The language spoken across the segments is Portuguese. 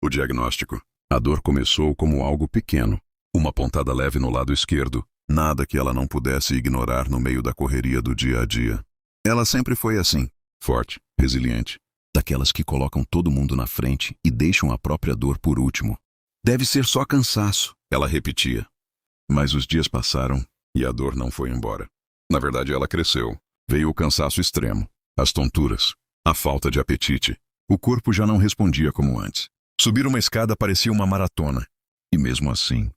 O diagnóstico. A dor começou como algo pequeno. Uma pontada leve no lado esquerdo. Nada que ela não pudesse ignorar no meio da correria do dia a dia. Ela sempre foi assim. Forte, resiliente. Daquelas que colocam todo mundo na frente e deixam a própria dor por último. Deve ser só cansaço, ela repetia. Mas os dias passaram e a dor não foi embora. Na verdade, ela cresceu. Veio o cansaço extremo, as tonturas, a falta de apetite. O corpo já não respondia como antes. Subir uma escada parecia uma maratona. E mesmo assim,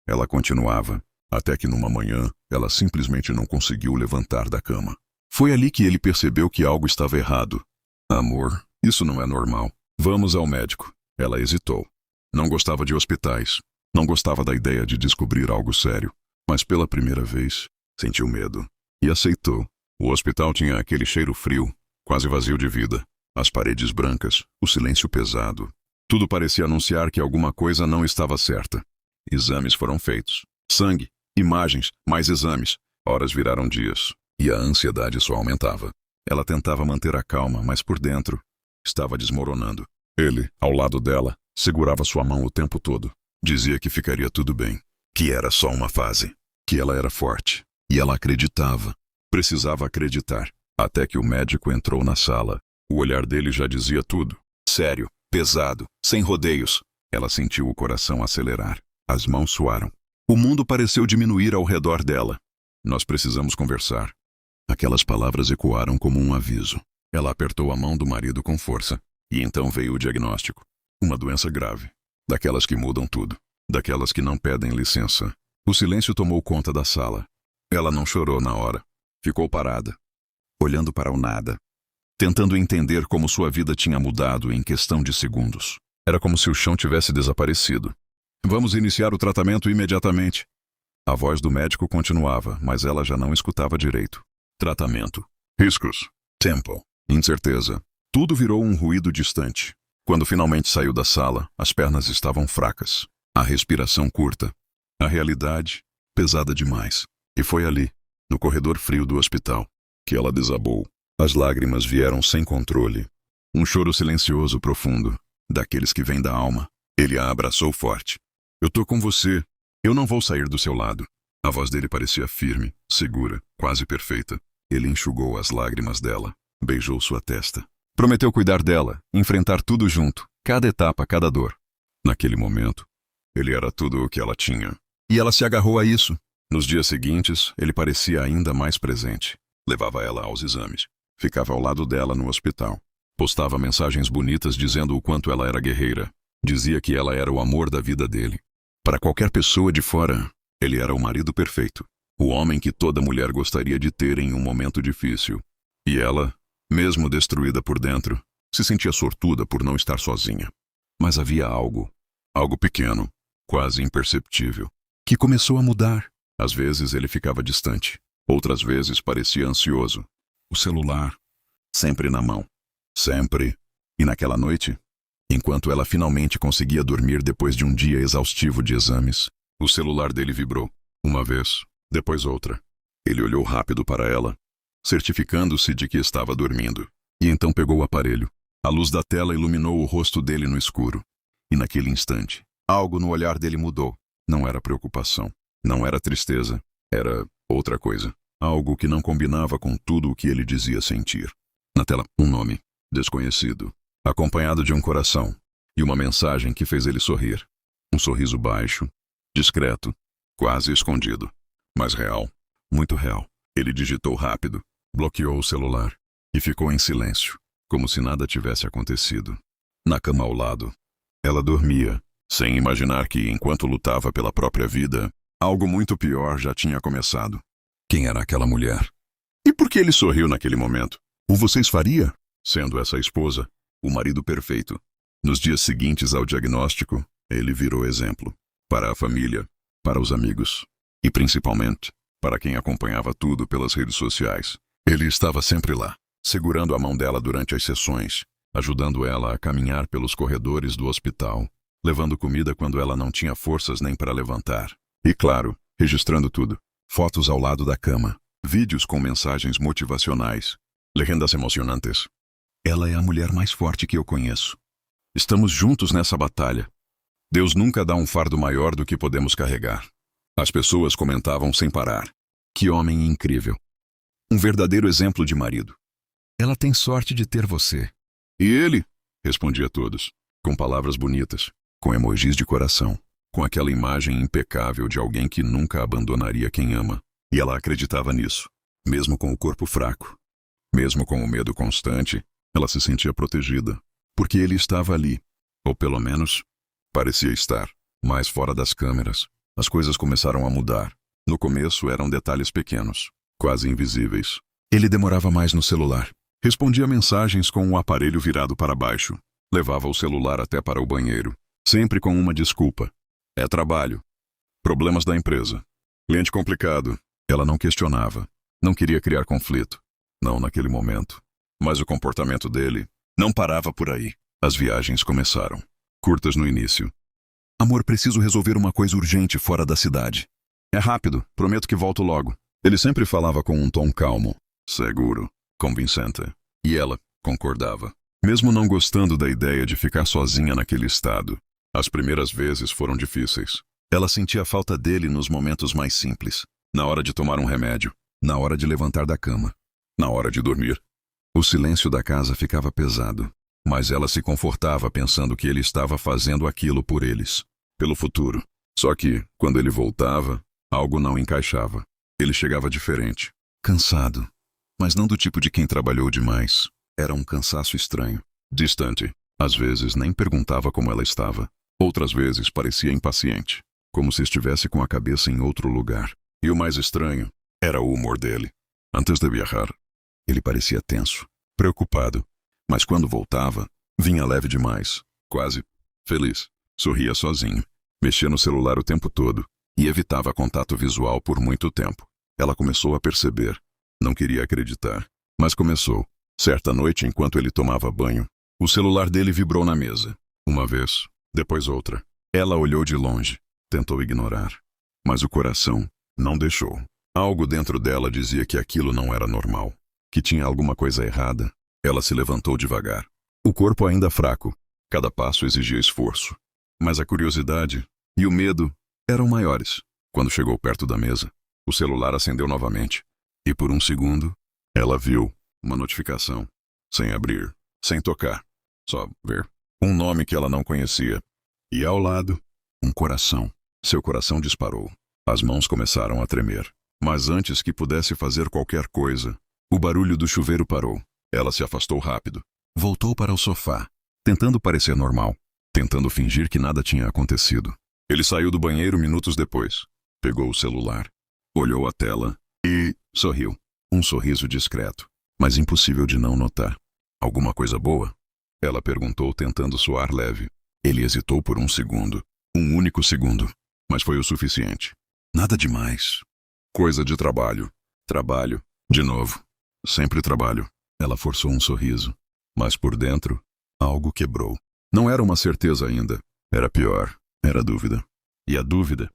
ela continuava, até que numa manhã, ela simplesmente não conseguiu levantar da cama. Foi ali que ele percebeu que algo estava errado. Amor, isso não é normal. Vamos ao médico. Ela hesitou. Não gostava de hospitais. Não gostava da ideia de descobrir algo sério. Mas pela primeira vez, sentiu medo. E aceitou. O hospital tinha aquele cheiro frio, quase vazio de vida. As paredes brancas, o silêncio pesado. Tudo parecia anunciar que alguma coisa não estava certa. Exames foram feitos. Sangue, imagens, mais exames. Horas viraram dias. E a ansiedade só aumentava. Ela tentava manter a calma, mas por dentro estava desmoronando. Ele, ao lado dela, segurava sua mão o tempo todo. Dizia que ficaria tudo bem. Que era só uma fase. Que ela era forte. E ela acreditava. Precisava acreditar. Até que o médico entrou na sala. O olhar dele já dizia tudo. Sério, pesado, sem rodeios. Ela sentiu o coração acelerar. As mãos suaram. O mundo pareceu diminuir ao redor dela. Nós precisamos conversar. Aquelas palavras ecoaram como um aviso. Ela apertou a mão do marido com força. E então veio o diagnóstico. Uma doença grave. Daquelas que mudam tudo. Daquelas que não pedem licença. O silêncio tomou conta da sala. Ela não chorou na hora. Ficou parada, olhando para o nada, tentando entender como sua vida tinha mudado em questão de segundos. Era como se o chão tivesse desaparecido. Vamos iniciar o tratamento imediatamente. A voz do médico continuava, mas ela já não escutava direito. Tratamento. Riscos. Tempo. Incerteza. Tudo virou um ruído distante. Quando finalmente saiu da sala, as pernas estavam fracas. A respiração curta. A realidade, pesada demais. E foi ali, no corredor frio do hospital, que ela desabou. As lágrimas vieram sem controle. Um choro silencioso profundo, daqueles que vêm da alma. Ele a abraçou forte. Eu tô com você. Eu não vou sair do seu lado. A voz dele parecia firme, segura, quase perfeita. Ele enxugou as lágrimas dela, beijou sua testa. Prometeu cuidar dela, enfrentar tudo junto, cada etapa, cada dor. Naquele momento, ele era tudo o que ela tinha. E ela se agarrou a isso. Nos dias seguintes, ele parecia ainda mais presente. Levava ela aos exames. Ficava ao lado dela no hospital. Postava mensagens bonitas dizendo o quanto ela era guerreira. Dizia que ela era o amor da vida dele. Para qualquer pessoa de fora, ele era o marido perfeito. O homem que toda mulher gostaria de ter em um momento difícil. E ela, mesmo destruída por dentro, se sentia sortuda por não estar sozinha. Mas havia algo pequeno, quase imperceptível, que começou a mudar. Às vezes ele ficava distante, outras vezes parecia ansioso. O celular, sempre na mão. Sempre. E naquela noite, enquanto ela finalmente conseguia dormir depois de um dia exaustivo de exames, o celular dele vibrou. Uma vez, depois outra. Ele olhou rápido para ela, certificando-se de que estava dormindo. E então pegou o aparelho. A luz da tela iluminou o rosto dele no escuro. E naquele instante, algo no olhar dele mudou. Não era preocupação. Não era tristeza, era outra coisa. Algo que não combinava com tudo o que ele dizia sentir. Na tela, um nome, desconhecido, acompanhado de um coração, e uma mensagem que fez ele sorrir. Um sorriso baixo, discreto, quase escondido, mas real, muito real. Ele digitou rápido, bloqueou o celular, e ficou em silêncio, como se nada tivesse acontecido. Na cama ao lado, ela dormia, sem imaginar que, enquanto lutava pela própria vida, algo muito pior já tinha começado. Quem era aquela mulher? E por que ele sorriu naquele momento? O vocês faria? Sendo essa esposa, o marido perfeito. Nos dias seguintes ao diagnóstico, ele virou exemplo. Para a família, para os amigos. E principalmente, para quem acompanhava tudo pelas redes sociais. Ele estava sempre lá, segurando a mão dela durante as sessões, ajudando ela a caminhar pelos corredores do hospital, levando comida quando ela não tinha forças nem para levantar. E claro, registrando tudo. Fotos ao lado da cama, vídeos com mensagens motivacionais, legendas emocionantes. Ela é a mulher mais forte que eu conheço. Estamos juntos nessa batalha. Deus nunca dá um fardo maior do que podemos carregar. As pessoas comentavam sem parar. Que homem incrível. Um verdadeiro exemplo de marido. Ela tem sorte de ter você. E ele? Respondia a todos, com palavras bonitas, com emojis de coração, com aquela imagem impecável de alguém que nunca abandonaria quem ama. E ela acreditava nisso, mesmo com o corpo fraco. Mesmo com o medo constante, ela se sentia protegida, porque ele estava ali, ou pelo menos, parecia estar. Mas fora das câmeras, as coisas começaram a mudar. No começo eram detalhes pequenos, quase invisíveis. Ele demorava mais no celular. Respondia mensagens com o aparelho virado para baixo. Levava o celular até para o banheiro, sempre com uma desculpa. É trabalho. Problemas da empresa. Cliente complicado. Ela não questionava. Não queria criar conflito. Não naquele momento. Mas o comportamento dele não parava por aí. As viagens começaram. Curtas no início. Amor, preciso resolver uma coisa urgente fora da cidade. É rápido, prometo que volto logo. Ele sempre falava com um tom calmo, seguro, convincente. E ela concordava. Mesmo não gostando da ideia de ficar sozinha naquele estado. As primeiras vezes foram difíceis. Ela sentia a falta dele nos momentos mais simples. Na hora de tomar um remédio. Na hora de levantar da cama. Na hora de dormir. O silêncio da casa ficava pesado. Mas ela se confortava pensando que ele estava fazendo aquilo por eles. Pelo futuro. Só que, quando ele voltava, algo não encaixava. Ele chegava diferente. Cansado. Mas não do tipo de quem trabalhou demais. Era um cansaço estranho. Distante. Às vezes nem perguntava como ela estava. Outras vezes parecia impaciente. Como se estivesse com a cabeça em outro lugar. E o mais estranho era o humor dele. Antes de viajar, ele parecia tenso. Preocupado. Mas quando voltava, vinha leve demais. Quase feliz. Sorria sozinho. Mexia no celular o tempo todo. E evitava contato visual por muito tempo. Ela começou a perceber. Não queria acreditar. Mas começou. Certa noite, enquanto ele tomava banho, o celular dele vibrou na mesa. Uma vez, depois outra. Ela olhou de longe. Tentou ignorar. Mas o coração não deixou. Algo dentro dela dizia que aquilo não era normal. Que tinha alguma coisa errada. Ela se levantou devagar. O corpo ainda fraco. Cada passo exigia esforço. Mas a curiosidade e o medo eram maiores. Quando chegou perto da mesa, o celular acendeu novamente. E por um segundo, ela viu uma notificação. Sem abrir, sem tocar. Só ver. Um nome que ela não conhecia. E ao lado, um coração. Seu coração disparou. As mãos começaram a tremer. Mas antes que pudesse fazer qualquer coisa, o barulho do chuveiro parou. Ela se afastou rápido. Voltou para o sofá, tentando parecer normal. Tentando fingir que nada tinha acontecido. Ele saiu do banheiro minutos depois. Pegou o celular. Olhou a tela e sorriu. Um sorriso discreto, mas impossível de não notar. Alguma coisa boa? Ela perguntou, tentando soar leve. Ele hesitou por um segundo. Um único segundo. Mas foi o suficiente. Nada demais. Coisa de trabalho. Trabalho. De novo. Sempre trabalho. Ela forçou um sorriso. Mas por dentro, algo quebrou. Não era uma certeza ainda. Era pior. Era dúvida. E a dúvida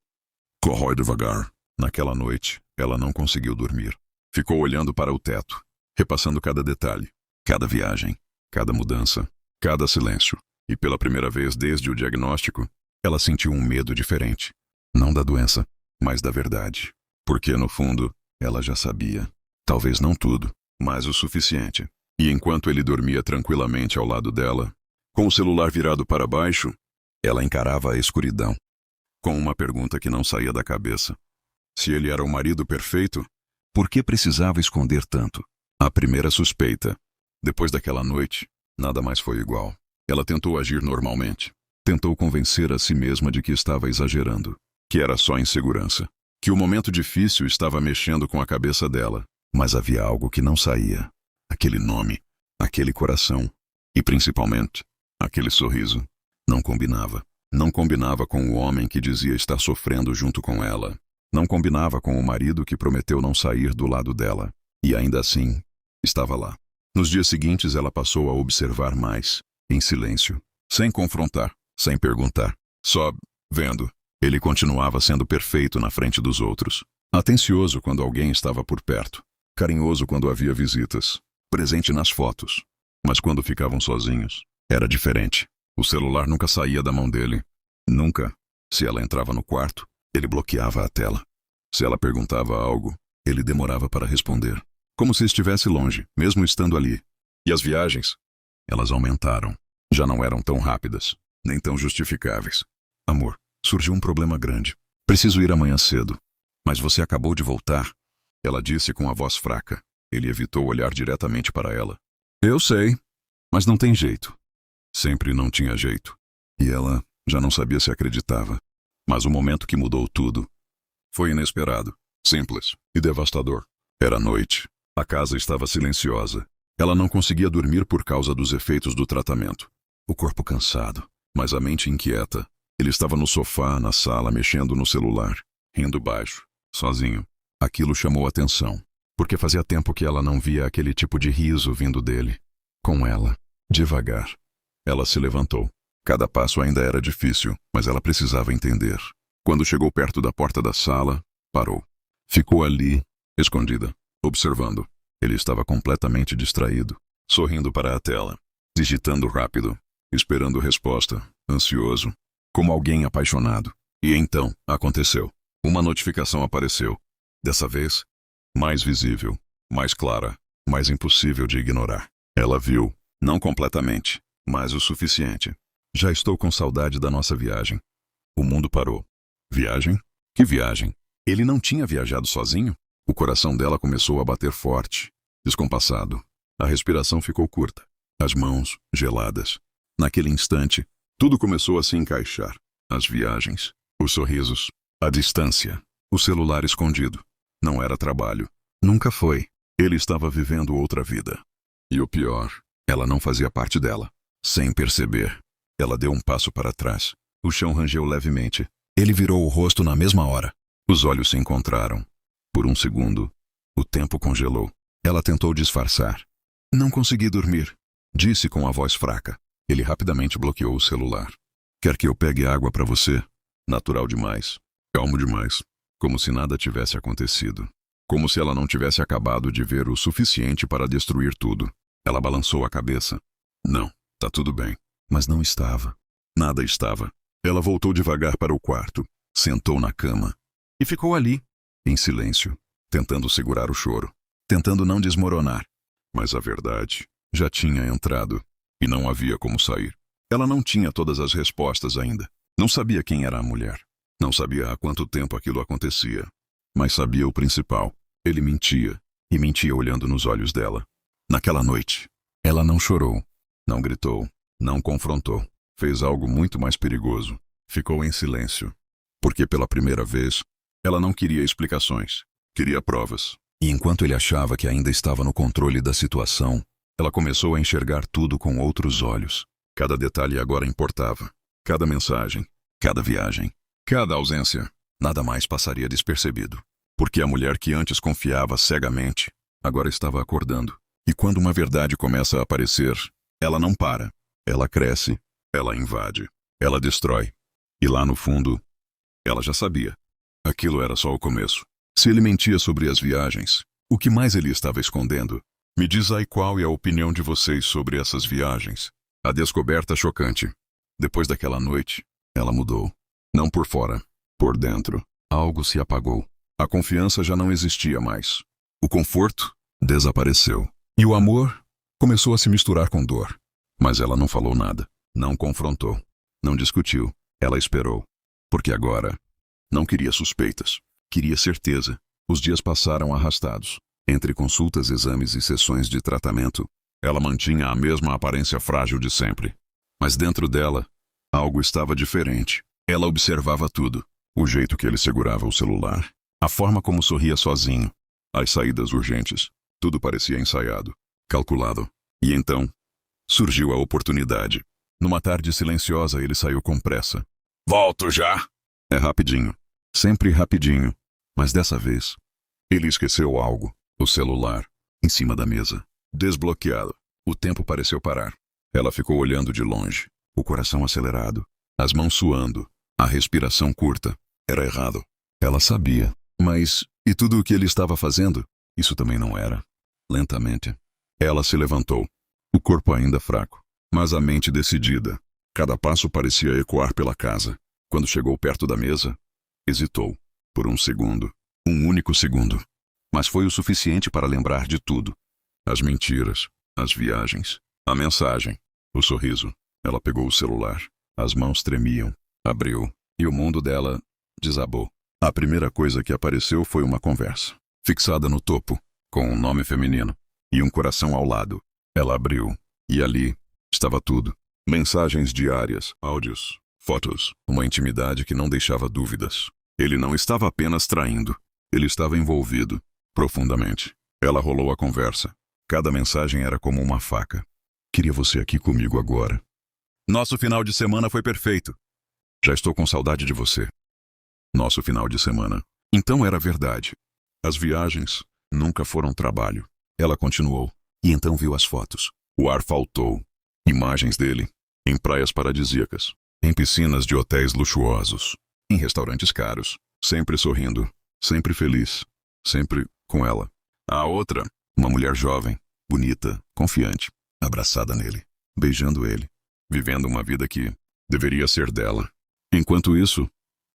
corrói devagar. Naquela noite, ela não conseguiu dormir. Ficou olhando para o teto, repassando cada detalhe, cada viagem, cada mudança, cada silêncio. E pela primeira vez desde o diagnóstico, ela sentiu um medo diferente. Não da doença, mas da verdade. Porque, no fundo, ela já sabia. Talvez não tudo, mas o suficiente. E enquanto ele dormia tranquilamente ao lado dela, com o celular virado para baixo, ela encarava a escuridão, com uma pergunta que não saía da cabeça. Se ele era o marido perfeito, por que precisava esconder tanto? A primeira suspeita. Depois daquela noite, nada mais foi igual. Ela tentou agir normalmente. Tentou convencer a si mesma de que estava exagerando, que era só insegurança, que o momento difícil estava mexendo com a cabeça dela. Mas havia algo que não saía. Aquele nome, aquele coração e, principalmente, aquele sorriso. Não combinava. Não combinava com o homem que dizia estar sofrendo junto com ela. Não combinava com o marido que prometeu não sair do lado dela. E ainda assim, estava lá. Nos dias seguintes ela passou a observar mais, em silêncio, sem confrontar, sem perguntar, só vendo. Ele continuava sendo perfeito na frente dos outros. Atencioso quando alguém estava por perto. Carinhoso quando havia visitas. Presente nas fotos. Mas quando ficavam sozinhos, era diferente. O celular nunca saía da mão dele. Nunca. Se ela entrava no quarto, ele bloqueava a tela. Se ela perguntava algo, ele demorava para responder. Como se estivesse longe, mesmo estando ali. E as viagens? Elas aumentaram. Já não eram tão rápidas, nem tão justificáveis. Amor, surgiu um problema grande. Preciso ir amanhã cedo. Mas você acabou de voltar? Ela disse com a voz fraca. Ele evitou olhar diretamente para ela. Eu sei, mas não tem jeito. Sempre não tinha jeito. E ela já não sabia se acreditava. Mas o momento que mudou tudo foi inesperado, simples e devastador. Era noite. A casa estava silenciosa. Ela não conseguia dormir por causa dos efeitos do tratamento. O corpo cansado, mas a mente inquieta. Ele estava no sofá, na sala, mexendo no celular, rindo baixo, sozinho. Aquilo chamou atenção, porque fazia tempo que ela não via aquele tipo de riso vindo dele. Com ela, devagar. Ela se levantou. Cada passo ainda era difícil, mas ela precisava entender. Quando chegou perto da porta da sala, parou. Ficou ali, escondida, observando. Ele estava completamente distraído, sorrindo para a tela, digitando rápido, esperando resposta, ansioso, como alguém apaixonado. E então, aconteceu. Uma notificação apareceu. Dessa vez, mais visível, mais clara, mais impossível de ignorar. Ela viu, não completamente, mas o suficiente. Já estou com saudade da nossa viagem. O mundo parou. Viagem? Que viagem? Ele não tinha viajado sozinho? O coração dela começou a bater forte, descompassado. A respiração ficou curta. As mãos, geladas. Naquele instante, tudo começou a se encaixar. As viagens, os sorrisos, a distância, o celular escondido. Não era trabalho. Nunca foi. Ele estava vivendo outra vida. E o pior, ela não fazia parte dela. Sem perceber, ela deu um passo para trás. O chão rangeu levemente. Ele virou o rosto na mesma hora. Os olhos se encontraram. Por um segundo, o tempo congelou. Ela tentou disfarçar. Não consegui dormir, disse com a voz fraca. Ele rapidamente bloqueou o celular. Quer que eu pegue água para você? Natural demais. Calmo demais. Como se nada tivesse acontecido. Como se ela não tivesse acabado de ver o suficiente para destruir tudo. Ela balançou a cabeça. Não, tá tudo bem. Mas não estava. Nada estava. Ela voltou devagar para o quarto, sentou na cama e ficou ali, em silêncio, tentando segurar o choro, tentando não desmoronar. Mas a verdade já tinha entrado e não havia como sair. Ela não tinha todas as respostas ainda. Não sabia quem era a mulher. Não sabia há quanto tempo aquilo acontecia. Mas sabia o principal. Ele mentia, e mentia olhando nos olhos dela. Naquela noite, ela não chorou, não gritou, não confrontou. Fez algo muito mais perigoso. Ficou em silêncio. Porque pela primeira vez, ela não queria explicações. Queria provas. E enquanto ele achava que ainda estava no controle da situação, ela começou a enxergar tudo com outros olhos. Cada detalhe agora importava. Cada mensagem, cada viagem, cada ausência. Nada mais passaria despercebido. Porque a mulher que antes confiava cegamente, agora estava acordando. E quando uma verdade começa a aparecer, ela não para. Ela cresce. Ela invade. Ela destrói. E lá no fundo, ela já sabia. Aquilo era só o começo. Se ele mentia sobre as viagens, o que mais ele estava escondendo? Me diz aí qual é a opinião de vocês sobre essas viagens. A descoberta chocante. Depois daquela noite, ela mudou. Não por fora, por dentro. Algo se apagou. A confiança já não existia mais. O conforto desapareceu. E o amor começou a se misturar com dor. Mas ela não falou nada. Não confrontou. Não discutiu. Ela esperou. Porque agora não queria suspeitas. Queria certeza. Os dias passaram arrastados. Entre consultas, exames e sessões de tratamento, ela mantinha a mesma aparência frágil de sempre. Mas dentro dela, algo estava diferente. Ela observava tudo. O jeito que ele segurava o celular. A forma como sorria sozinho. As saídas urgentes. Tudo parecia ensaiado. Calculado. E então, surgiu a oportunidade. Numa tarde silenciosa, ele saiu com pressa. Volto já! É rapidinho. Sempre rapidinho. Mas dessa vez, ele esqueceu algo. O celular. Em cima da mesa. Desbloqueado. O tempo pareceu parar. Ela ficou olhando de longe. O coração acelerado. As mãos suando. A respiração curta. Era errado. Ela sabia. Mas, e tudo o que ele estava fazendo? Isso também não era. Lentamente, ela se levantou. O corpo ainda fraco, mas a mente decidida. Cada passo parecia ecoar pela casa. Quando chegou perto da mesa, hesitou. Por um segundo. Um único segundo. Mas foi o suficiente para lembrar de tudo. As mentiras, as viagens, a mensagem, o sorriso. Ela pegou o celular. As mãos tremiam. Abriu. E o mundo dela desabou. A primeira coisa que apareceu foi uma conversa. Fixada no topo, com um nome feminino. E um coração ao lado. Ela abriu. E ali estava tudo. Mensagens diárias, áudios, fotos. Uma intimidade que não deixava dúvidas. Ele não estava apenas traindo. Ele estava envolvido. Profundamente. Ela rolou a conversa. Cada mensagem era como uma faca. Queria você aqui comigo agora. Nosso final de semana foi perfeito. Já estou com saudade de você. Nosso final de semana. Então era verdade. As viagens nunca foram trabalho. Ela continuou. E então viu as fotos. O ar faltou. Imagens dele. Em praias paradisíacas. Em piscinas de hotéis luxuosos. Em restaurantes caros. Sempre sorrindo. Sempre feliz. Sempre com ela. A outra, uma mulher jovem, bonita, confiante, abraçada nele, beijando ele, vivendo uma vida que deveria ser dela. Enquanto isso,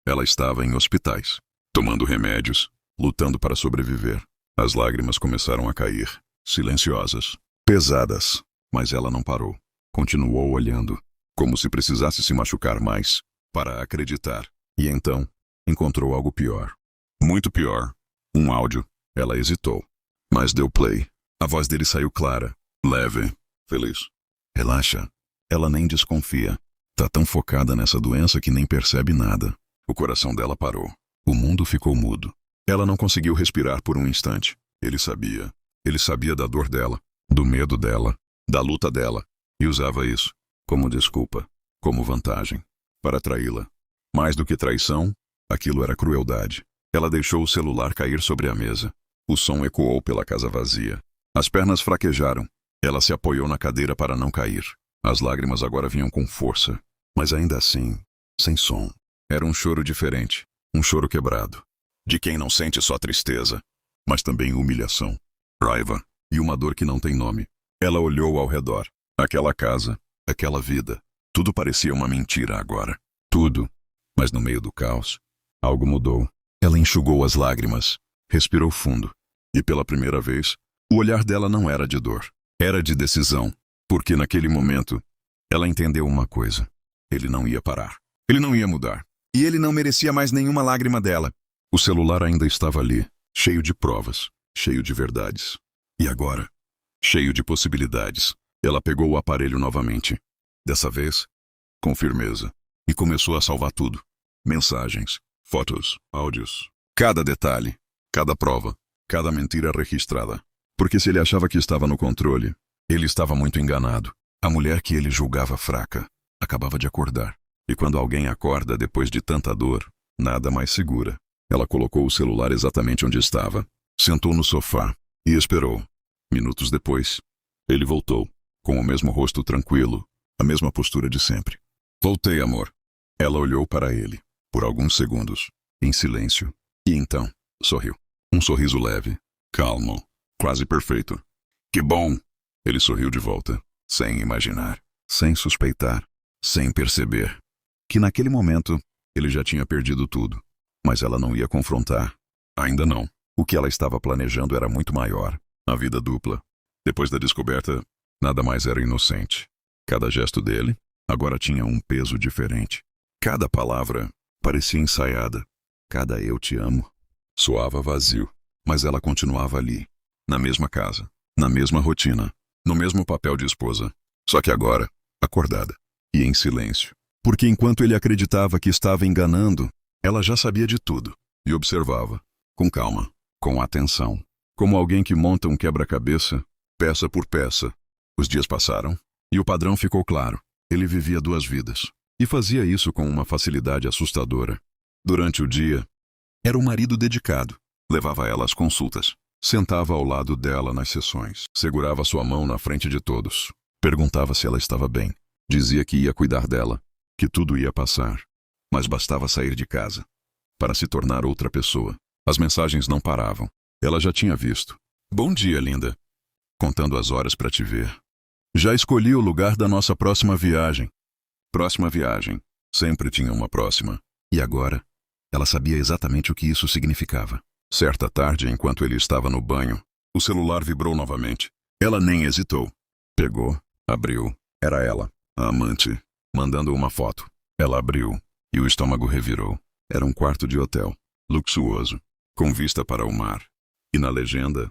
ela estava em hospitais, tomando remédios, lutando para sobreviver. As lágrimas começaram a cair, silenciosas, pesadas, mas ela não parou. Continuou olhando, como se precisasse se machucar mais, para acreditar. E então, encontrou algo pior. Muito pior. Um áudio. Ela hesitou, mas deu play. A voz dele saiu clara, leve, feliz. Relaxa. Ela nem desconfia. Tá tão focada nessa doença que nem percebe nada. O coração dela parou. O mundo ficou mudo. Ela não conseguiu respirar por um instante. Ele sabia. Ele sabia da dor dela, do medo dela, da luta dela. E usava isso como desculpa, como vantagem, para traí-la. Mais do que traição, aquilo era crueldade. Ela deixou o celular cair sobre a mesa. O som ecoou pela casa vazia. As pernas fraquejaram. Ela se apoiou na cadeira para não cair. As lágrimas agora vinham com força. Mas ainda assim, sem som. Era um choro diferente. Um choro quebrado. De quem não sente só tristeza, mas também humilhação, raiva e uma dor que não tem nome. Ela olhou ao redor. Aquela casa, aquela vida. Tudo parecia uma mentira agora. Tudo. Mas no meio do caos, algo mudou. Ela enxugou as lágrimas. Respirou fundo. E pela primeira vez, o olhar dela não era de dor. Era de decisão. Porque naquele momento, ela entendeu uma coisa. Ele não ia parar. Ele não ia mudar. E ele não merecia mais nenhuma lágrima dela. O celular ainda estava ali, cheio de provas, cheio de verdades. E agora, cheio de possibilidades. Ela pegou o aparelho novamente. Dessa vez, com firmeza. E começou a salvar tudo. Mensagens, fotos, áudios. Cada detalhe. Cada prova, cada mentira registrada. Porque se ele achava que estava no controle, ele estava muito enganado. A mulher que ele julgava fraca, acabava de acordar. E quando alguém acorda depois de tanta dor, nada mais segura. Ela colocou o celular exatamente onde estava, sentou no sofá e esperou. Minutos depois, ele voltou, com o mesmo rosto tranquilo, a mesma postura de sempre. Voltei, amor. Ela olhou para ele, por alguns segundos, em silêncio, e então, sorriu. Um sorriso leve, calmo, quase perfeito. Que bom! Ele sorriu de volta, sem imaginar, sem suspeitar, sem perceber, que naquele momento ele já tinha perdido tudo. Mas ela não ia confrontar. Ainda não. O que ela estava planejando era muito maior. A vida dupla. Depois da descoberta, nada mais era inocente. Cada gesto dele agora tinha um peso diferente. Cada palavra parecia ensaiada. Cada eu te amo soava vazio. Mas ela continuava ali, na mesma casa, na mesma rotina, no mesmo papel de esposa. Só que agora, acordada e em silêncio. Porque enquanto ele acreditava que estava enganando, ela já sabia de tudo e observava, com calma, com atenção, como alguém que monta um quebra-cabeça, peça por peça. Os dias passaram e o padrão ficou claro. Ele vivia duas vidas e fazia isso com uma facilidade assustadora. Durante o dia, era um marido dedicado. Levava ela às consultas. Sentava ao lado dela nas sessões. Segurava sua mão na frente de todos. Perguntava se ela estava bem. Dizia que ia cuidar dela, que tudo ia passar. Mas bastava sair de casa para se tornar outra pessoa. As mensagens não paravam. Ela já tinha visto. Bom dia, linda. Contando as horas para te ver. Já escolhi o lugar da nossa próxima viagem. Próxima viagem. Sempre tinha uma próxima. E agora? Ela sabia exatamente o que isso significava. Certa tarde, enquanto ele estava no banho, o celular vibrou novamente. Ela nem hesitou. Pegou, abriu. Era ela, a amante, mandando uma foto. Ela abriu, e o estômago revirou. Era um quarto de hotel, luxuoso, com vista para o mar. E na legenda,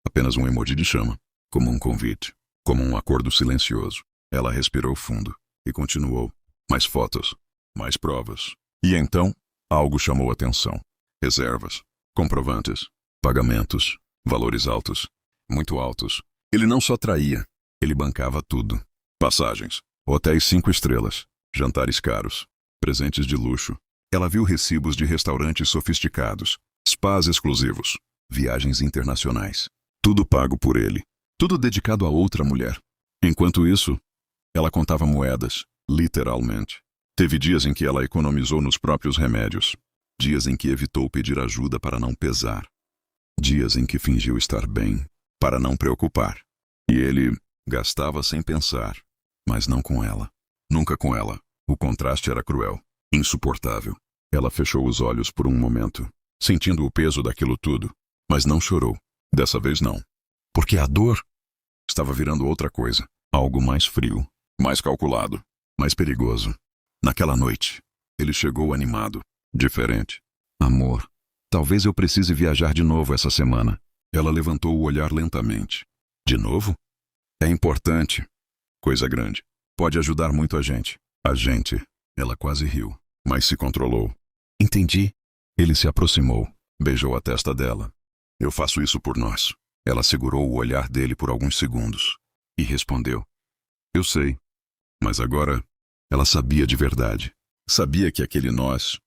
apenas um emoji de chama, como um convite, como um acordo silencioso. Ela respirou fundo e continuou. Mais fotos, mais provas. E então, algo chamou atenção. Reservas, comprovantes, pagamentos, valores altos, muito altos. Ele não só traía, ele bancava tudo. Passagens, hotéis 5 estrelas, jantares caros, presentes de luxo. Ela viu recibos de restaurantes sofisticados, spas exclusivos, viagens internacionais. Tudo pago por ele. Tudo dedicado a outra mulher. Enquanto isso, ela contava moedas, literalmente. Teve dias em que ela economizou nos próprios remédios. Dias em que evitou pedir ajuda para não pesar. Dias em que fingiu estar bem, para não preocupar. E ele gastava sem pensar, mas não com ela. Nunca com ela. O contraste era cruel, insuportável. Ela fechou os olhos por um momento, sentindo o peso daquilo tudo, mas não chorou. Dessa vez não. Porque a dor estava virando outra coisa. Algo mais frio, mais calculado, mais perigoso. Naquela noite, ele chegou animado, diferente. Amor, talvez eu precise viajar de novo essa semana. Ela levantou o olhar lentamente. De novo? É importante. Coisa grande. Pode ajudar muito a gente. A gente. Ela quase riu, mas se controlou. Entendi. Ele se aproximou, beijou a testa dela. Eu faço isso por nós. Ela segurou o olhar dele por alguns segundos e respondeu. Eu sei. Mas agora, ela sabia de verdade. Sabia que aquele nós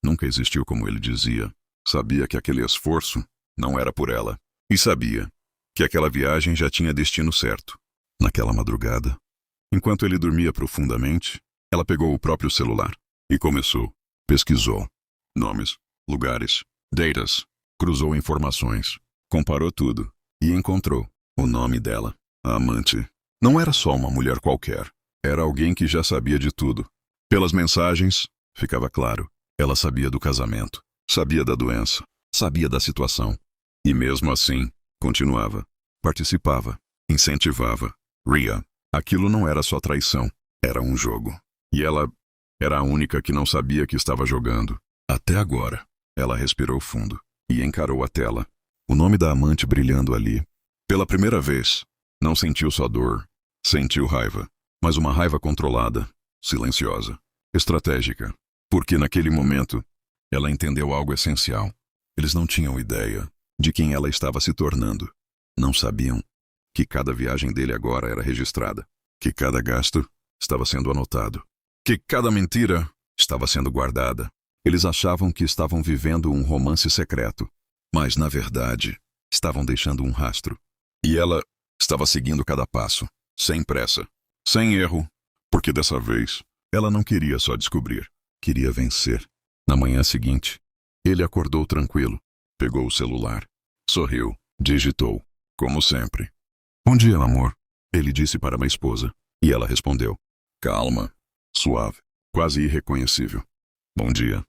nunca existiu como ele dizia. Sabia que aquele esforço não era por ela. E sabia que aquela viagem já tinha destino certo. Naquela madrugada, enquanto ele dormia profundamente, ela pegou o próprio celular e começou. Pesquisou. Nomes, lugares, datas. Cruzou informações. Comparou tudo. E encontrou o nome dela. A amante. Não era só uma mulher qualquer. Era alguém que já sabia de tudo. Pelas mensagens, ficava claro. Ela sabia do casamento. Sabia da doença. Sabia da situação. E mesmo assim, continuava. Participava. Incentivava. Ria. Aquilo não era só traição. Era um jogo. E ela era a única que não sabia que estava jogando. Até agora. Ela respirou fundo e encarou a tela. O nome da amante brilhando ali. Pela primeira vez, não sentiu só dor. Sentiu raiva. Mas uma raiva controlada, silenciosa, estratégica. Porque naquele momento, ela entendeu algo essencial. Eles não tinham ideia de quem ela estava se tornando. Não sabiam que cada viagem dele agora era registrada. Que cada gasto estava sendo anotado. Que cada mentira estava sendo guardada. Eles achavam que estavam vivendo um romance secreto. Mas, na verdade, estavam deixando um rastro. E ela estava seguindo cada passo, sem pressa, sem erro, porque dessa vez ela não queria só descobrir, queria vencer. Na manhã seguinte, ele acordou tranquilo, pegou o celular, sorriu, digitou, como sempre. Bom dia, amor, ele disse para uma esposa, e ela respondeu. Calma, suave, quase irreconhecível. Bom dia.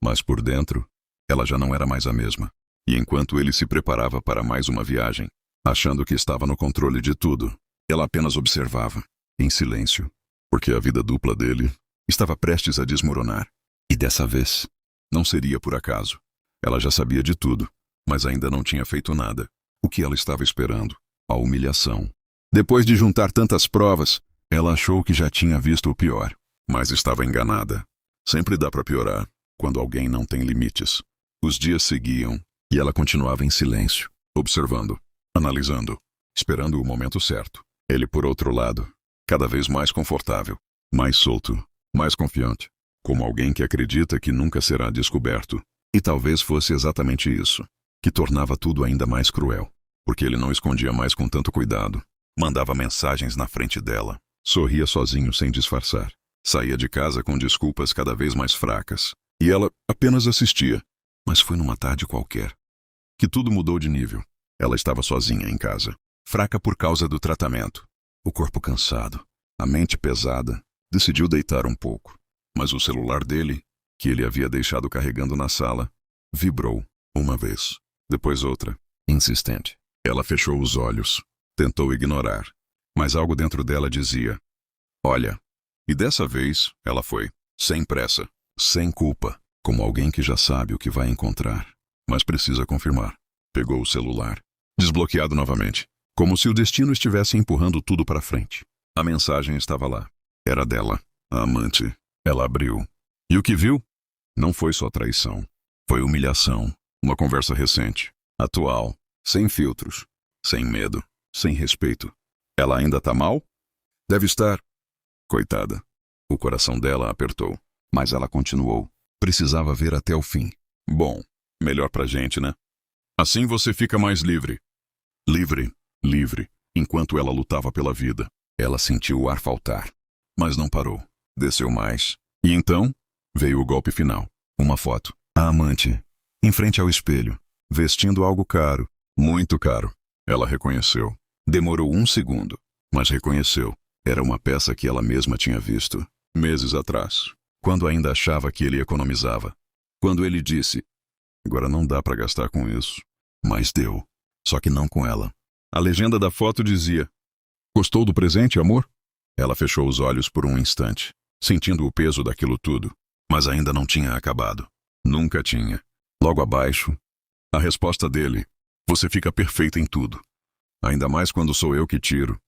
Mas por dentro, ela já não era mais a mesma. E enquanto ele se preparava para mais uma viagem, achando que estava no controle de tudo, ela apenas observava, em silêncio, porque a vida dupla dele estava prestes a desmoronar. E dessa vez, não seria por acaso. Ela já sabia de tudo, mas ainda não tinha feito nada. O que ela estava esperando? A humilhação. Depois de juntar tantas provas, ela achou que já tinha visto o pior, mas estava enganada. Sempre dá para piorar, quando alguém não tem limites. Os dias seguiam, e ela continuava em silêncio, observando, analisando, esperando o momento certo. Ele, por outro lado, cada vez mais confortável, mais solto, mais confiante, como alguém que acredita que nunca será descoberto. E talvez fosse exatamente isso, que tornava tudo ainda mais cruel, porque ele não escondia mais com tanto cuidado, mandava mensagens na frente dela, sorria sozinho sem disfarçar, saía de casa com desculpas cada vez mais fracas, e ela apenas assistia. Mas foi numa tarde qualquer que tudo mudou de nível. Ela estava sozinha em casa, fraca por causa do tratamento, o corpo cansado, a mente pesada, Decidiu deitar um pouco. Mas o celular dele, que ele havia deixado carregando na sala, vibrou uma vez, depois outra, insistente. Ela fechou os olhos, tentou ignorar, mas algo dentro dela dizia: olha. E dessa vez, ela foi, sem pressa, sem culpa, como alguém que já sabe o que vai encontrar, mas precisa confirmar. Pegou o celular, desbloqueado novamente, como se o destino estivesse empurrando tudo para frente. A mensagem estava lá. Era dela, a amante. Ela abriu. E o que viu? Não foi só traição. Foi humilhação. Uma conversa recente, atual, sem filtros, sem medo, sem respeito. Ela ainda tá mal? Deve estar. Coitada. O coração dela apertou. Mas ela continuou. Precisava ver até o fim. Bom, melhor pra gente, né? Assim você fica mais livre. Livre, livre. Enquanto ela lutava pela vida, ela sentiu o ar faltar. Mas não parou. Desceu mais. E então, veio o golpe final. Uma foto. A amante, em frente ao espelho, vestindo algo caro, muito caro. Ela reconheceu. Demorou um segundo, mas reconheceu. Era uma peça que ela mesma tinha visto, meses atrás, quando ainda achava que ele economizava. Quando ele disse: agora não dá para gastar com isso. Mas deu. Só que não com ela. A legenda da foto dizia: gostou do presente, amor? Ela fechou os olhos por um instante, sentindo o peso daquilo tudo. Mas ainda não tinha acabado. Nunca tinha. Logo abaixo, a resposta dele: você fica perfeita em tudo. Ainda mais quando sou eu que tiro.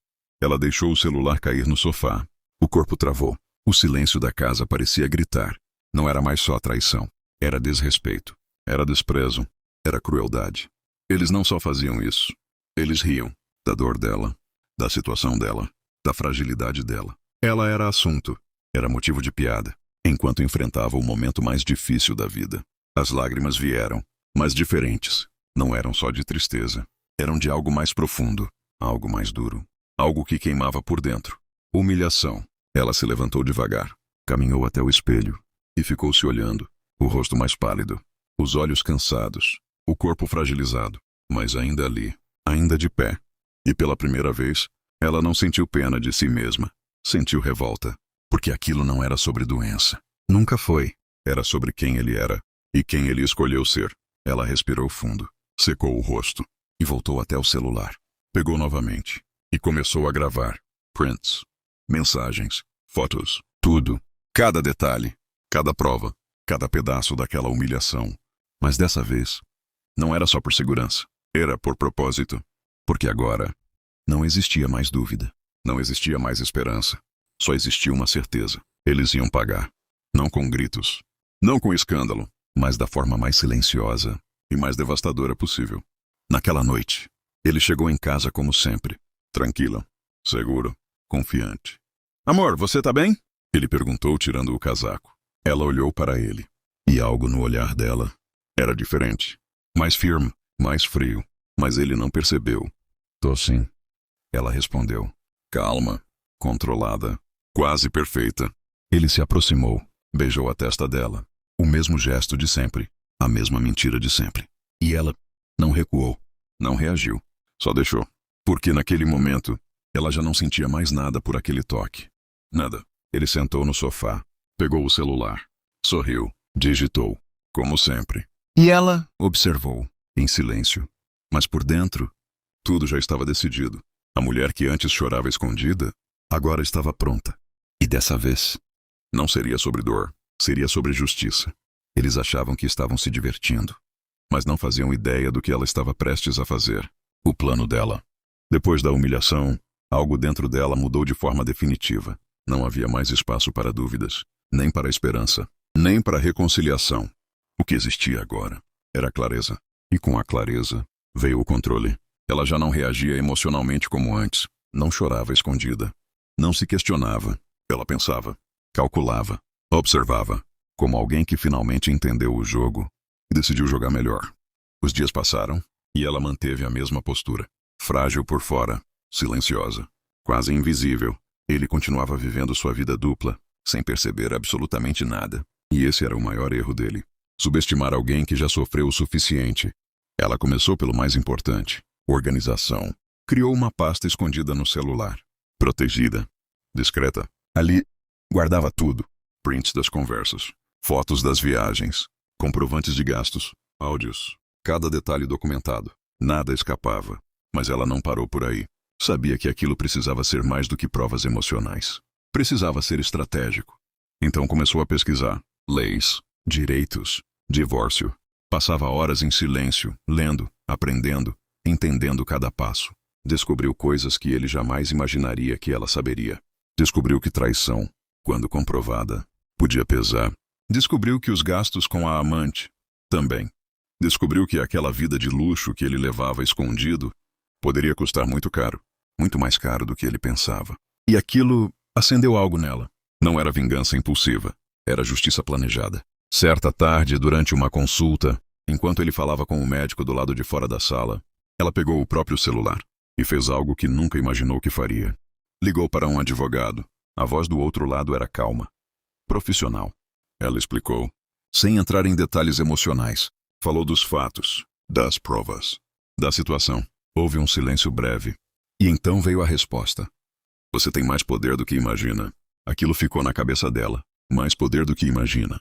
Ela deixou o celular cair no sofá. O corpo travou. O silêncio da casa parecia gritar. Não era mais só traição. Era desrespeito. Era desprezo. Era crueldade. Eles não só faziam isso. Eles riam da dor dela, da situação dela, da fragilidade dela. Ela era assunto. Era motivo de piada. Enquanto enfrentava o momento mais difícil da vida. As lágrimas vieram, mas diferentes. Não eram só de tristeza. Eram de algo mais profundo, algo mais duro. Algo que queimava por dentro. Humilhação. Ela se levantou devagar, caminhou até o espelho e ficou se olhando. O rosto mais pálido, os olhos cansados, o corpo fragilizado, mas ainda ali, ainda de pé. E pela primeira vez, ela não sentiu pena de si mesma. Sentiu revolta. Porque aquilo não era sobre doença. Nunca foi. Era sobre quem ele era e quem ele escolheu ser. Ela respirou fundo, secou o rosto e voltou até o celular. Pegou novamente e começou a gravar. Prints, mensagens, fotos, tudo. Cada detalhe, cada prova, cada pedaço daquela humilhação. Mas dessa vez, não era só por segurança. Era por propósito. Porque agora, não existia mais dúvida. Não existia mais esperança. Só existia uma certeza. Eles iam pagar. Não com gritos. Não com escândalo. Mas da forma mais silenciosa e mais devastadora possível. Naquela noite, ele chegou em casa como sempre. Tranquila, seguro, confiante. Amor, você tá bem? Ele perguntou tirando o casaco. Ela olhou para ele. E algo no olhar dela era diferente. Mais firme, mais frio. Mas ele não percebeu. Tô sim. Ela respondeu. Calma, controlada, quase perfeita. Ele se aproximou, beijou a testa dela. O mesmo gesto de sempre, a mesma mentira de sempre. E ela não recuou, não reagiu, só deixou. Porque naquele momento, ela já não sentia mais nada por aquele toque. Nada. Ele sentou no sofá, pegou o celular, sorriu, digitou, como sempre. E ela observou, em silêncio. Mas por dentro, tudo já estava decidido. A mulher que antes chorava escondida, agora estava pronta. E dessa vez, não seria sobre dor, seria sobre justiça. Eles achavam que estavam se divertindo, mas não faziam ideia do que ela estava prestes a fazer. O plano dela. Depois da humilhação, algo dentro dela mudou de forma definitiva. Não havia mais espaço para dúvidas, nem para esperança, nem para reconciliação. O que existia agora era clareza. E com a clareza, veio o controle. Ela já não reagia emocionalmente como antes. Não chorava escondida. Não se questionava. Ela pensava, calculava, observava, como alguém que finalmente entendeu o jogo e decidiu jogar melhor. Os dias passaram e ela manteve a mesma postura. Frágil por fora, silenciosa, quase invisível. Ele continuava vivendo sua vida dupla, sem perceber absolutamente nada. E esse era o maior erro dele. Subestimar alguém que já sofreu o suficiente. Ela começou pelo mais importante. Organização. Criou uma pasta escondida no celular. Protegida. Discreta. Ali, Guardava tudo. Prints das conversas, fotos das viagens, comprovantes de gastos, áudios. Cada detalhe documentado. Nada escapava. Mas ela não parou por aí. Sabia que aquilo precisava ser mais do que provas emocionais. Precisava ser estratégico. Então começou a pesquisar. Leis, direitos, divórcio. Passava horas em silêncio, lendo, aprendendo, entendendo cada passo. Descobriu coisas que ele jamais imaginaria que ela saberia. Descobriu que traição, quando comprovada, podia pesar. Descobriu que os gastos com a amante, também. Descobriu que aquela vida de luxo que ele levava escondido poderia custar muito caro, muito mais caro do que ele pensava. E aquilo acendeu algo nela. Não era vingança impulsiva, era justiça planejada. Certa tarde, durante uma consulta, enquanto ele falava com o médico do lado de fora da sala, ela pegou o próprio celular e fez algo que nunca imaginou que faria. Ligou para um advogado. A voz do outro lado era calma, profissional. Ela explicou, sem entrar em detalhes emocionais. Falou dos fatos, das provas, da situação. Houve um silêncio breve. E então veio a resposta. Você tem mais poder do que imagina. Aquilo ficou na cabeça dela. Mais poder do que imagina.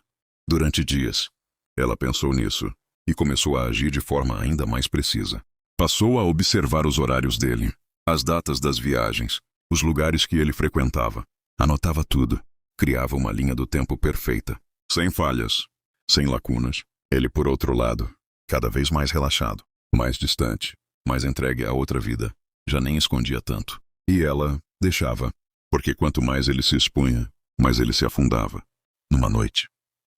Durante dias, ela pensou nisso e começou a agir de forma ainda mais precisa. Passou a observar os horários dele, as datas das viagens, os lugares que ele frequentava. Anotava tudo. Criava uma linha do tempo perfeita. Sem falhas, sem lacunas. Ele, por outro lado, cada vez mais relaxado, mais distante, mais entregue a outra vida. Já nem escondia tanto. E ela deixava, porque quanto mais ele se expunha, mais ele se afundava. Numa noite,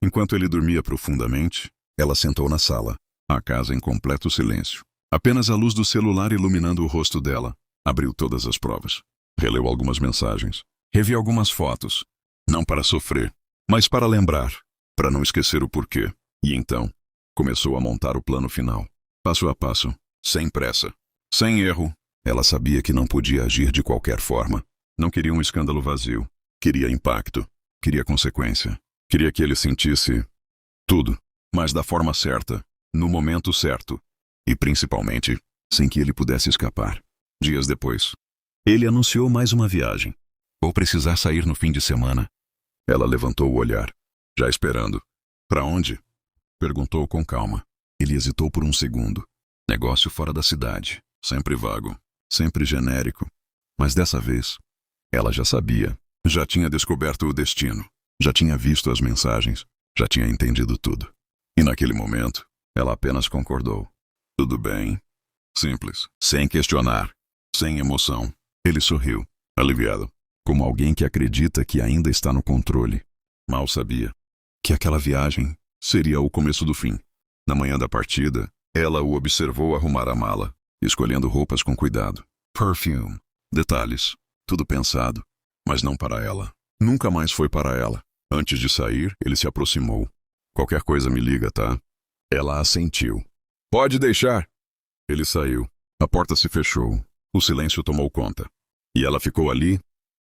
enquanto ele dormia profundamente, ela sentou na sala, a casa em completo silêncio. Apenas a luz do celular iluminando o rosto dela. Abriu todas as provas. Releu algumas mensagens. Reviu algumas fotos. Não para sofrer, mas para lembrar, para não esquecer o porquê. E então, começou a montar o plano final. Passo a passo, sem pressa, sem erro. Ela sabia que não podia agir de qualquer forma. Não queria um escândalo vazio. Queria impacto. Queria consequência. Queria que ele sentisse tudo, mas da forma certa, no momento certo. E principalmente, sem que ele pudesse escapar. Dias depois, ele anunciou mais uma viagem. Vou precisar sair no fim de semana. Ela levantou o olhar, já esperando. Para onde? Perguntou com calma. Ele hesitou por um segundo. Negócio fora da cidade. Sempre vago. Sempre genérico. Mas dessa vez, ela já sabia. Já tinha descoberto o destino. Já tinha visto as mensagens. Já tinha entendido tudo. E naquele momento, ela apenas concordou. Tudo bem. Simples. Sem questionar. Sem emoção. Ele sorriu, aliviado. Como alguém que acredita que ainda está no controle. Mal sabia que aquela viagem seria o começo do fim. Na manhã da partida, ela o observou arrumar a mala, escolhendo roupas com cuidado. Perfume, detalhes, tudo pensado, mas não para ela. Nunca mais foi para ela. Antes de sair, ele se aproximou. Qualquer coisa me liga, tá? Ela assentiu. Pode deixar. Ele saiu. A porta se fechou. O silêncio tomou conta. E ela ficou ali,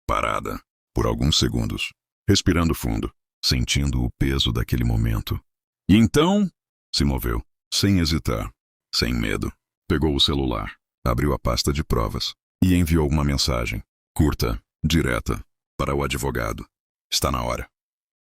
parada, por alguns segundos, respirando fundo, sentindo o peso daquele momento. E então, se moveu, sem hesitar, sem medo. Pegou o celular, abriu a pasta de provas e enviou uma mensagem, curta, direta, para o advogado. Está na hora.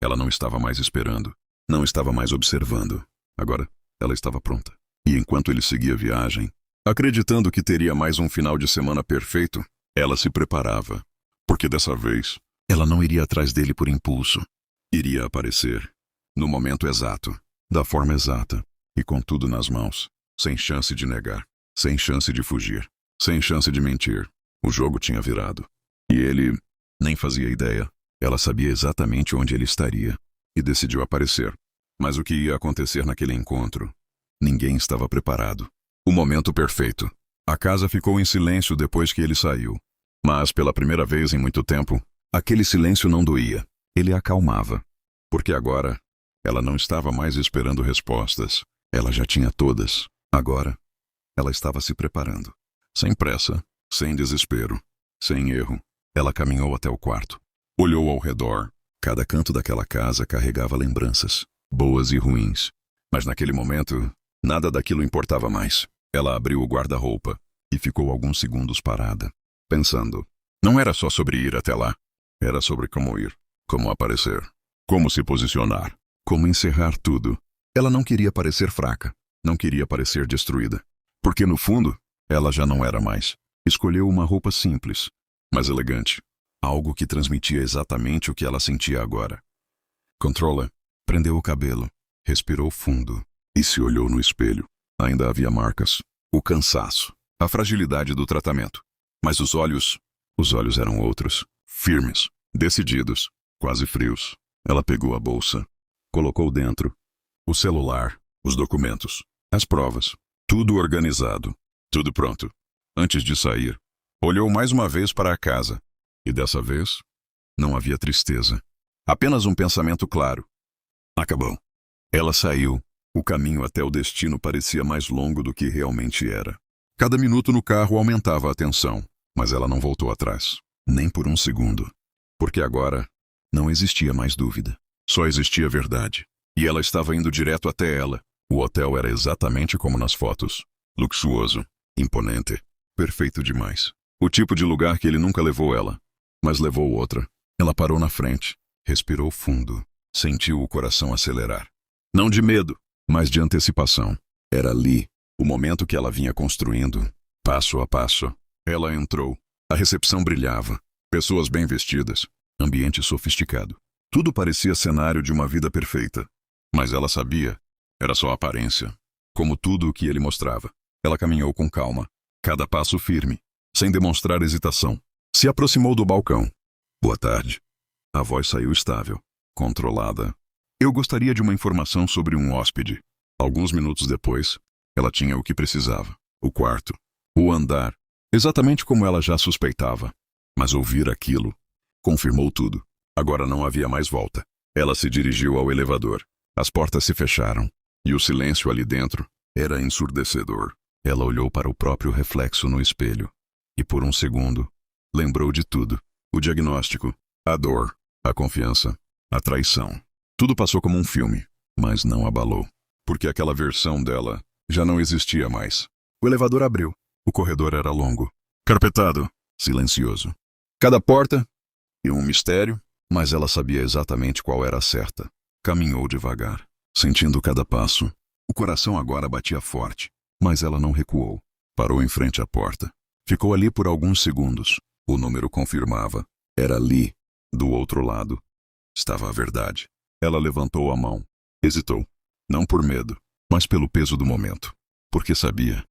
Ela não estava mais esperando, não estava mais observando. Agora, ela estava pronta. E enquanto ele seguia a viagem, acreditando que teria mais um final de semana perfeito, ela se preparava. Porque dessa vez, ela não iria atrás dele por impulso. Iria aparecer, no momento exato, da forma exata, e com tudo nas mãos, sem chance de negar, sem chance de fugir, sem chance de mentir. O jogo tinha virado. E ele nem fazia ideia. Ela sabia exatamente onde ele estaria, e decidiu aparecer. Mas o que ia acontecer naquele encontro? Ninguém estava preparado. O momento perfeito. A casa ficou em silêncio depois que ele saiu. Mas, pela primeira vez em muito tempo, aquele silêncio não doía. Ele a acalmava. Porque agora, ela não estava mais esperando respostas. Ela já tinha todas. Agora, ela estava se preparando. Sem pressa, sem desespero, sem erro. Ela caminhou até o quarto. Olhou ao redor. Cada canto daquela casa carregava lembranças, boas e ruins. Mas naquele momento, nada daquilo importava mais. Ela abriu o guarda-roupa e ficou alguns segundos parada, pensando. Não era só sobre ir até lá. Era sobre como ir. Como aparecer. Como se posicionar. Como encerrar tudo. Ela não queria parecer fraca. Não queria parecer destruída. Porque no fundo, ela já não era mais. Escolheu uma roupa simples, mas elegante. Algo que transmitia exatamente o que ela sentia agora. Controla. Prendeu o cabelo. Respirou fundo. E se olhou no espelho. Ainda havia marcas. O cansaço. A fragilidade do tratamento. Mas os olhos eram outros. Firmes. Decididos. Quase frios. Ela pegou a bolsa. Colocou dentro. O celular. Os documentos. As provas. Tudo organizado. Tudo pronto. Antes de sair, olhou mais uma vez para a casa. E dessa vez, não havia tristeza. Apenas um pensamento claro. Acabou. Ela saiu. O caminho até o destino parecia mais longo do que realmente era. Cada minuto no carro aumentava a tensão, mas ela não voltou atrás. Nem por um segundo. Porque agora, não existia mais dúvida. Só existia verdade. E ela estava indo direto até ela. O hotel era exatamente como nas fotos. Luxuoso. Imponente. Perfeito demais. O tipo de lugar que ele nunca levou ela. Mas levou outra. Ela parou na frente. Respirou fundo. Sentiu o coração acelerar. Não de medo, mas de antecipação. Era ali, o momento que ela vinha construindo. Passo a passo. Ela entrou. A recepção brilhava. Pessoas bem vestidas. Ambiente sofisticado. Tudo parecia cenário de uma vida perfeita. Mas ela sabia. Era só aparência. Como tudo o que ele mostrava. Ela caminhou com calma. Cada passo firme. Sem demonstrar hesitação. Se aproximou do balcão. Boa tarde. A voz saiu estável. Controlada. Eu gostaria de uma informação sobre um hóspede. Alguns minutos depois, ela tinha o que precisava. O quarto. O andar. Exatamente como ela já suspeitava. Mas ouvir aquilo confirmou tudo. Agora não havia mais volta. Ela se dirigiu ao elevador. As portas se fecharam. E o silêncio ali dentro era ensurdecedor. Ela olhou para o próprio reflexo no espelho. E por um segundo, lembrou de tudo. O diagnóstico, a dor, a confiança, a traição. Tudo passou como um filme, mas não abalou. Porque aquela versão dela já não existia mais. O elevador abriu. O corredor era longo. Carpetado. Silencioso. Cada porta e um mistério, mas ela sabia exatamente qual era a certa. Caminhou devagar, sentindo cada passo. O coração agora batia forte, mas ela não recuou. Parou em frente à porta. Ficou ali por alguns segundos. O número confirmava. Era ali, do outro lado. Estava a verdade. Ela levantou a mão. Hesitou. Não por medo, mas pelo peso do momento. Porque sabia.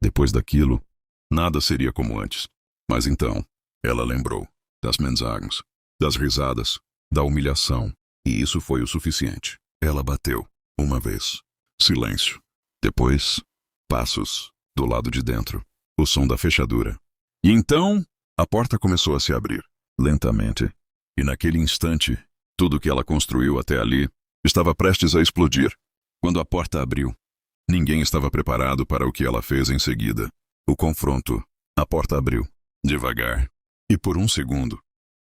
Depois daquilo, nada seria como antes. Mas então, ela lembrou das mensagens, das risadas, da humilhação. E isso foi o suficiente. Ela bateu. Uma vez. Silêncio. Depois, passos, do lado de dentro. O som da fechadura. E então, a porta começou a se abrir. Lentamente. E naquele instante, tudo que ela construiu até ali estava prestes a explodir. Quando a porta abriu, ninguém estava preparado para o que ela fez em seguida. O confronto. A porta abriu. Devagar. E por um segundo,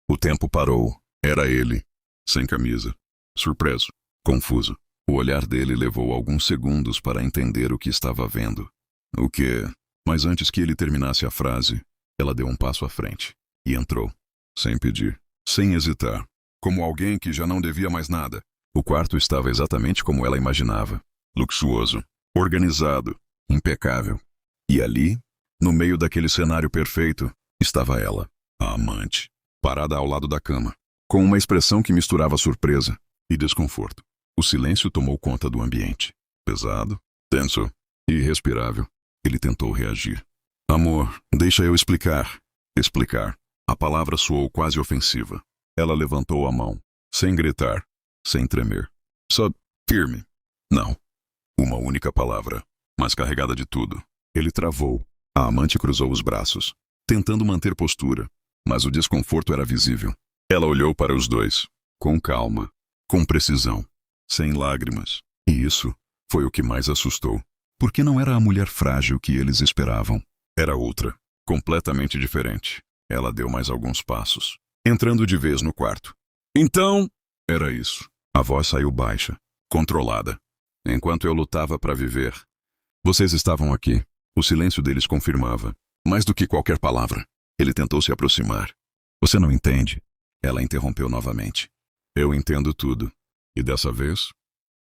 o tempo parou. Era ele. Sem camisa. Surpreso. Confuso. O olhar dele levou alguns segundos para entender o que estava vendo. O quê? Mas antes que ele terminasse a frase, ela deu um passo à frente. E entrou. Sem pedir. Sem hesitar. Como alguém que já não devia mais nada. O quarto estava exatamente como ela imaginava. Luxuoso. Organizado. Impecável. E ali, no meio daquele cenário perfeito, estava ela, a amante, parada ao lado da cama, com uma expressão que misturava surpresa e desconforto. O silêncio tomou conta do ambiente. Pesado, tenso e irrespirável. Ele tentou reagir. Amor, deixa eu explicar. Explicar. A palavra soou quase ofensiva. Ela levantou a mão, sem gritar, sem tremer. Só firme. Não. Uma única palavra, mas carregada de tudo. Ele travou. A amante cruzou os braços, tentando manter postura, mas o desconforto era visível. Ela olhou para os dois, com calma, com precisão, sem lágrimas. E isso foi o que mais assustou. Porque não era a mulher frágil que eles esperavam. Era outra, completamente diferente. Ela deu mais alguns passos, entrando de vez no quarto. Então, era isso. A voz saiu baixa, controlada. Enquanto eu lutava para viver, vocês estavam aqui. O silêncio deles confirmava. Mais do que qualquer palavra. Ele tentou se aproximar. Você não entende? Ela interrompeu novamente. Eu entendo tudo. E dessa vez,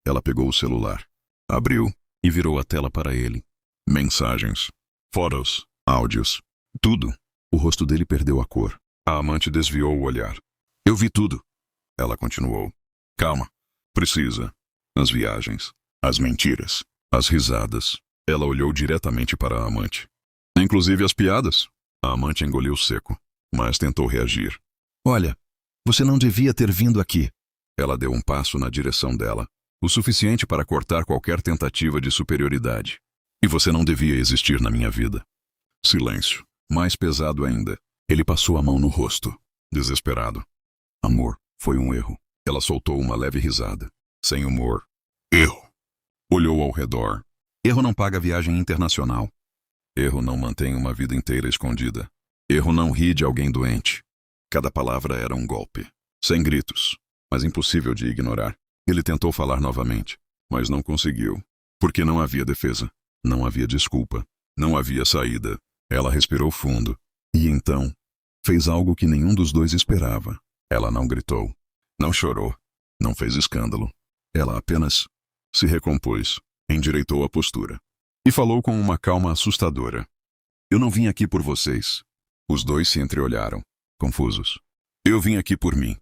ela pegou o celular, abriu e virou a tela para ele. Mensagens, fotos, áudios, tudo. O rosto dele perdeu a cor. A amante desviou o olhar. Eu vi tudo. Ela continuou. Calma. Precisa. As viagens, as mentiras, as risadas. Ela olhou diretamente para a amante. Inclusive as piadas. A amante engoliu seco, mas tentou reagir. Olha, você não devia ter vindo aqui. Ela deu um passo na direção dela, o suficiente para cortar qualquer tentativa de superioridade. E você não devia existir na minha vida. Silêncio. Mais pesado ainda. Ele passou a mão no rosto, desesperado. Amor, foi um erro. Ela soltou uma leve risada. Sem humor. Erro. Olhou ao redor. Erro não paga viagem internacional. Erro não mantém uma vida inteira escondida. Erro não ri de alguém doente. Cada palavra era um golpe. Sem gritos, mas impossível de ignorar. Ele tentou falar novamente, mas não conseguiu. Porque não havia defesa. Não havia desculpa. Não havia saída. Ela respirou fundo. E então, fez algo que nenhum dos dois esperava. Ela não gritou. Não chorou. Não fez escândalo. Ela apenas se recompôs, endireitou a postura. E falou com uma calma assustadora. Eu não vim aqui por vocês. Os dois se entreolharam, confusos. Eu vim aqui por mim.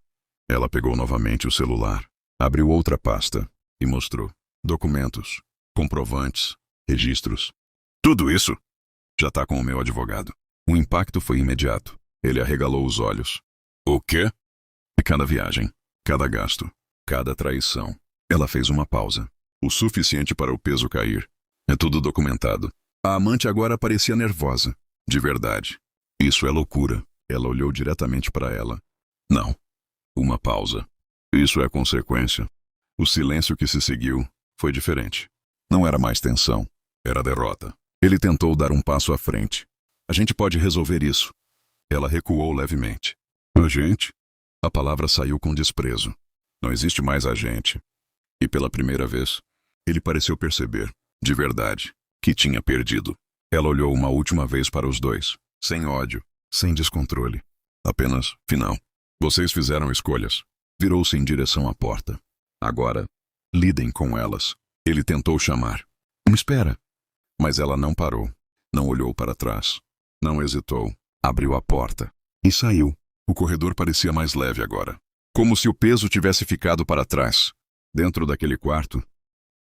Ela pegou novamente o celular, abriu outra pasta e mostrou. Documentos, comprovantes, registros. Tudo isso já está com o meu advogado. O impacto foi imediato. Ele arregalou os olhos. O quê? E cada viagem, cada gasto, cada traição. Ela fez uma pausa. O suficiente para o peso cair. É tudo documentado. A amante agora parecia nervosa. De verdade. Isso é loucura. Ela olhou diretamente para ela. Não. Uma pausa. Isso é consequência. O silêncio que se seguiu foi diferente. Não era mais tensão. Era derrota. Ele tentou dar um passo à frente. A gente pode resolver isso. Ela recuou levemente. A gente? A palavra saiu com desprezo. Não existe mais a gente. E pela primeira vez, ele pareceu perceber, de verdade, que tinha perdido. Ela olhou uma última vez para os dois, sem ódio, sem descontrole. Apenas, final. Vocês fizeram escolhas. Virou-se em direção à porta. Agora, lidem com elas. Ele tentou chamar. Me espera. Mas ela não parou. Não olhou para trás. Não hesitou. Abriu a porta. E saiu. O corredor parecia mais leve agora. Como se o peso tivesse ficado para trás. Dentro daquele quarto,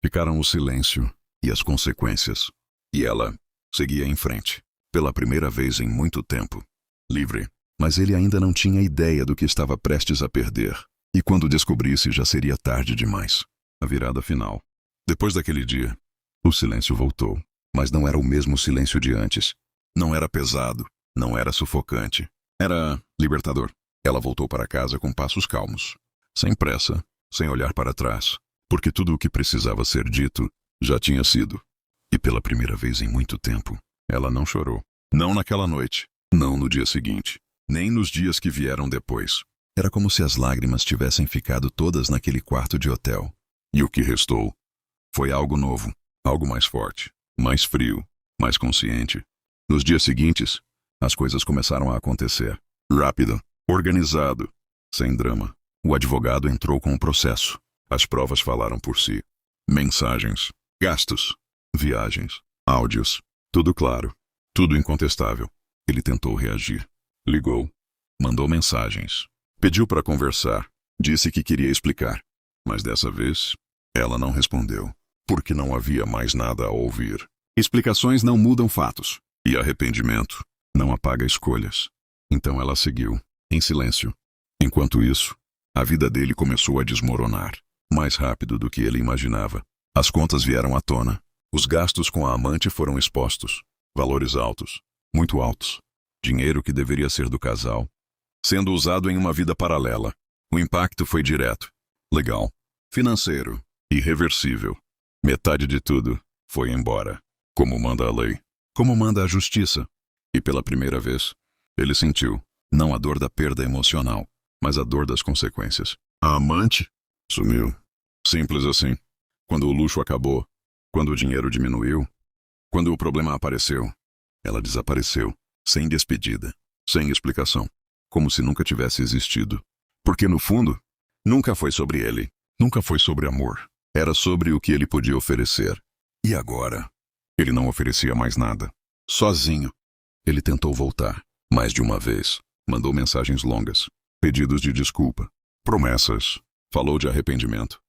ficaram o silêncio e as consequências. E ela seguia em frente, pela primeira vez em muito tempo. Livre. Mas ele ainda não tinha ideia do que estava prestes a perder. E quando descobrisse, já seria tarde demais. A virada final. Depois daquele dia, o silêncio voltou. Mas não era o mesmo silêncio de antes. Não era pesado. Não era sufocante. Era libertador. Ela voltou para casa com passos calmos. Sem pressa. Sem olhar para trás, porque tudo o que precisava ser dito já tinha sido. E pela primeira vez em muito tempo, ela não chorou. Não naquela noite, não no dia seguinte, nem nos dias que vieram depois. Era como se as lágrimas tivessem ficado todas naquele quarto de hotel. E o que restou foi algo novo, algo mais forte, mais frio, mais consciente. Nos dias seguintes, as coisas começaram a acontecer. Rápido, organizado, sem drama. O advogado entrou com o processo. As provas falaram por si. Mensagens, gastos, viagens, áudios. Tudo claro. Tudo incontestável. Ele tentou reagir. Ligou. Mandou mensagens. Pediu para conversar. Disse que queria explicar. Mas dessa vez, ela não respondeu. Porque não havia mais nada a ouvir. Explicações não mudam fatos. E arrependimento não apaga escolhas. Então ela seguiu, em silêncio. Enquanto isso, a vida dele começou a desmoronar, mais rápido do que ele imaginava. As contas vieram à tona. Os gastos com a amante foram expostos. Valores altos, muito altos. Dinheiro que deveria ser do casal, sendo usado em uma vida paralela. O impacto foi direto, legal, financeiro, irreversível. Metade de tudo foi embora, como manda a lei, como manda a justiça. E pela primeira vez, ele sentiu, não a dor da perda emocional, mas a dor das consequências. A amante sumiu. Simples assim. Quando o luxo acabou, quando o dinheiro diminuiu, quando o problema apareceu, ela desapareceu, sem despedida, sem explicação, como se nunca tivesse existido. Porque no fundo, Nunca foi sobre ele. Nunca foi sobre amor. Era sobre o que ele podia oferecer. E agora? Ele não oferecia mais nada. Sozinho. Ele tentou voltar. Mais de uma vez. Mandou mensagens longas. Pedidos de desculpa. Promessas. Falou de arrependimento.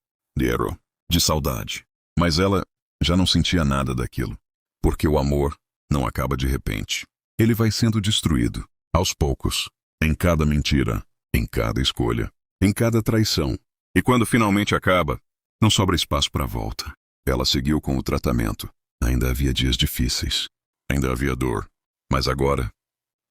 De saudade. Mas ela já não sentia nada daquilo. Porque o amor não acaba de repente. Ele vai sendo destruído, aos poucos. Em cada mentira. Em cada escolha. Em cada traição. E quando finalmente acaba, não sobra espaço para a volta. Ela seguiu com o tratamento. Ainda havia dias difíceis. Ainda havia dor. Mas agora,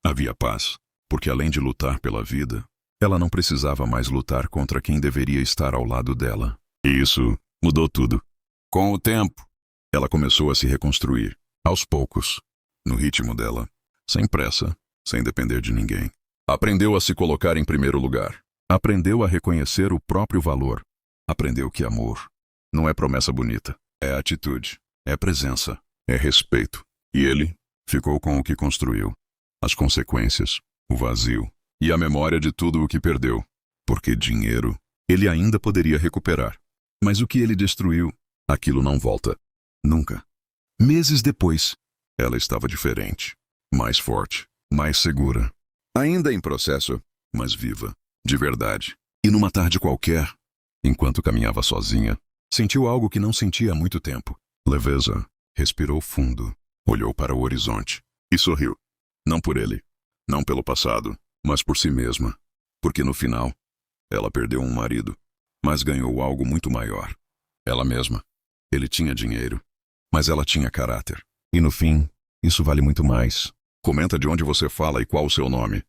havia paz. Porque além de lutar pela vida, ela não precisava mais lutar contra quem deveria estar ao lado dela. E isso mudou tudo. Com o tempo, ela começou a se reconstruir. Aos poucos. No ritmo dela. Sem pressa. Sem depender de ninguém. Aprendeu a se colocar em primeiro lugar. Aprendeu a reconhecer o próprio valor. Aprendeu que amor não é promessa bonita. É atitude. É presença. É respeito. E ele ficou com o que construiu. As consequências. O vazio. E a memória de tudo o que perdeu. Porque dinheiro ele ainda poderia recuperar. Mas o que ele destruiu, aquilo não volta. Nunca. Meses depois, ela estava diferente. Mais forte. Mais segura. Ainda em processo, mas viva. De verdade. E numa tarde qualquer, enquanto caminhava sozinha, sentiu algo que não sentia há muito tempo. Leveza. Respirou fundo. Olhou para o horizonte. E sorriu. Não por ele. Não pelo passado. Mas por si mesma. Porque no final, ela perdeu um marido. Mas ganhou algo muito maior. Ela mesma. Ele tinha dinheiro. Mas ela tinha caráter. E no fim, isso vale muito mais. Comenta de onde você fala e qual o seu nome.